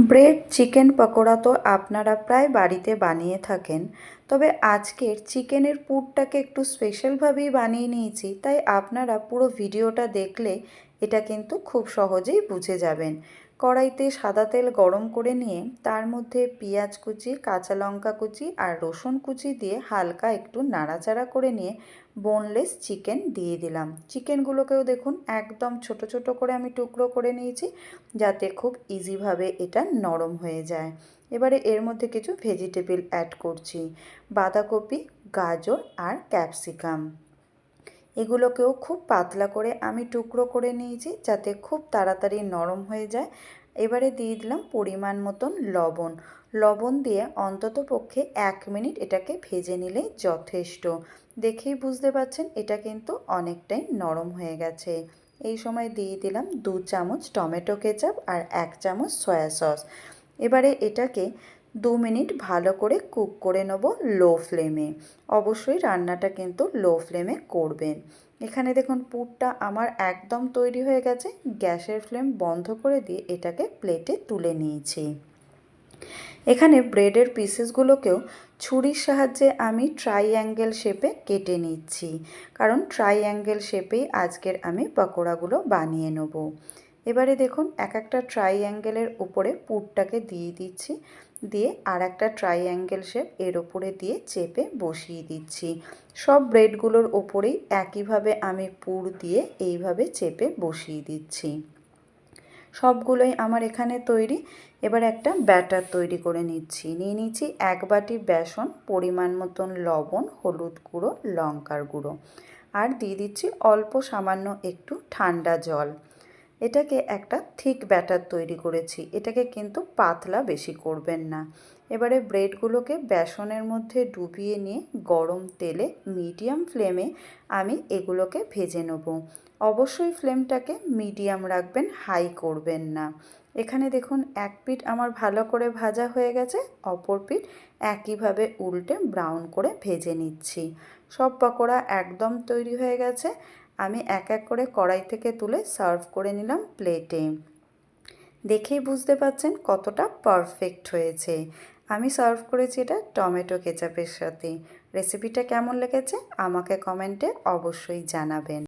Bread chicken pakora তো আপনারা প্রায় বাড়িতে বানিয়ে থাকেন, তবে আজকের চিকেনের পুরটাকে একটু স্পেশালভাবেই বানিয়ে নিয়েছি। তাই আপনারা পুরো ভিডিওটা দেখলে এটা কিন্তু খুব সহজেই বুঝে যাবেন। কড়াইতে সাদা তেল গরম করে নিয়ে তার মধ্যে পেঁয়াজ কুচি, কাঁচা লঙ্কা কুচি আর রসুন কুচি দিয়ে হালকা একটু নাড়াচাড়া করে নিয়ে বোনলেস চিকেন দিয়ে দিলাম। চিকেনগুলোকেও দেখুন একদম ছোট ছোট করে আমি টুকরো করে নিয়েছি, যাতে খুব ইজিভাবে এটা নরম হয়ে যায়। এবারে এর মধ্যে কিছু ভেজিটেবল অ্যাড করছি, বাঁধাকপি, গাজর আর ক্যাপসিকাম। এগুলোকেও খুব পাতলা করে আমি টুকরো করে নিয়েছি, যাতে খুব তাড়াতাড়ি নরম হয়ে যায়। এবারে দিয়ে দিলাম পরিমাণ মতন লবণ। লবণ দিয়ে অন্তত পক্ষে 1 মিনিট এটাকে ভেজে নিলেই যথেষ্ট। দেখেই বুঝতে পারছেন এটা কিন্তু অনেকটাই নরম হয়ে গেছে। এই সময় দিয়ে দিলাম 2 চামচ টমেটো কেচাপ আর 1 চামচ সয়া সস। এবারে এটাকে 2 মিনিট ভালো করে কুক করে নেব লো ফ্লেমে। অবশ্যই রান্নাটা কিন্তু লো ফ্লেমে করবেন। এখানে দেখুন পুরটা আমার একদম তৈরি হয়ে গেছে। গ্যাসের ফ্লেম বন্ধ করে দিয়ে এটাকে প্লেটে তুলে নিয়েছি। এখানে ব্রেডের পিসেসগুলোকেও ছুরির সাহায্যে আমি ট্রাইঅ্যাঙ্গেল শেপে কেটে নিচ্ছি, কারণ ট্রাইঅ্যাঙ্গেল শেপেই আজকের আমি পকোড়াগুলো বানিয়ে নেব। এবারে দেখুন এক একটা ট্রাইঅ্যাঙ্গেলের উপরে পুরটাকে দিয়ে দিচ্ছি, দিয়ে আর একটা ট্রাইঅ্যাঙ্গেল শেপ এর ওপরে দিয়ে চেপে বসিয়ে দিচ্ছি। সব ব্রেডগুলোর ওপরেই একইভাবে আমি পুর দিয়ে এইভাবে চেপে বসিয়ে দিচ্ছি। সবগুলোই আমার এখানে তৈরি। এবার একটা ব্যাটার তৈরি করে নিচ্ছি। নিয়ে নিচ্ছি 1 বাটি বেসন, পরিমাণ মতন লবণ, হলুদ গুঁড়ো, লঙ্কার গুঁড়ো, আর দিয়ে দিচ্ছি অল্প সামান্য একটু ঠান্ডা জল। এটাকে একটা থিক ব্যাটার তৈরি করেছি, এটাকে কিন্তু পাতলা বেশি করবেন না। এবারে ব্রেডগুলোকে বেসনের মধ্যে ডুবিয়ে নিয়ে গরম তেলে মিডিয়াম ফ্লেমে আমি এগুলোকে ভেজে নেব। অবশ্যই ফ্লেমটাকে মিডিয়াম রাখবেন, হাই করবেন না। এখানে দেখুন এক পিঠ আমার ভালো করে ভাজা হয়ে গেছে, অপর পিঠ একইভাবে উল্টে ব্রাউন করে ভেজে নিচ্ছি। সব পকোড়া একদম তৈরি হয়ে গেছে। আমি এক এক করে কড়াই থেকে তুলে সার্ভ করে নিলাম প্লেটে। দেখেই বুঝতে পারছেন কতটা পারফেক্ট হয়েছে। আমি সার্ভ করেছি এটা টমেটো কেচাপের সাথে। রেসিপিটা কেমন লেগেছে আমাকে কমেন্টে অবশ্যই জানাবেন।